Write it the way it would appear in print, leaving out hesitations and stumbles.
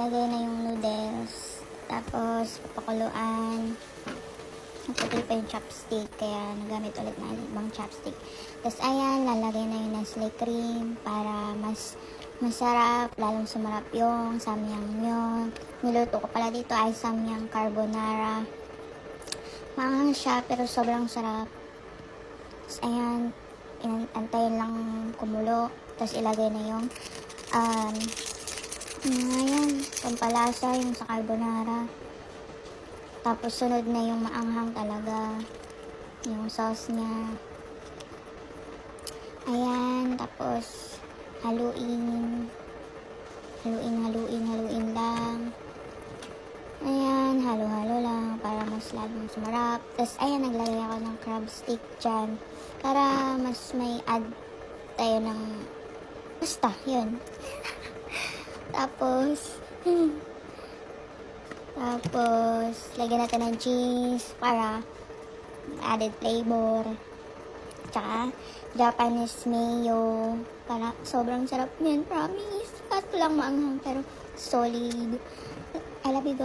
nilagay na yung noodles. Tapos, papakuluan. Naputi pa yung chopstick, kaya nagamit ulit na ibang chopstick. Tapos, ayan, lalagay na yung Nestle cream para mas masarap, lalong sumarap yung samyang yun. Niluto ko pala dito ay samyang carbonara. Maanghang siya, pero sobrang sarap. Tapos, ayan, antayin lang kumulo. Tapos, ilagay na yung ayan, pampalasa yung sa carbonara. Tapos, sunod na yung maanghang talaga. Yung sauce niya. Ayan, tapos, haluin lang. Ayan, halo-halo lang para mas lalong sumarap. Tapos, ayan, naglagay ako ng crab stick dyan para mas may add tayo ng basta, yun. Tapos, lagyan natin ng cheese para added flavor. Tsaka, Japanese mayo. Para sobrang sarap yun, promise. Kaso lang maanghang, pero solid. I love you guys.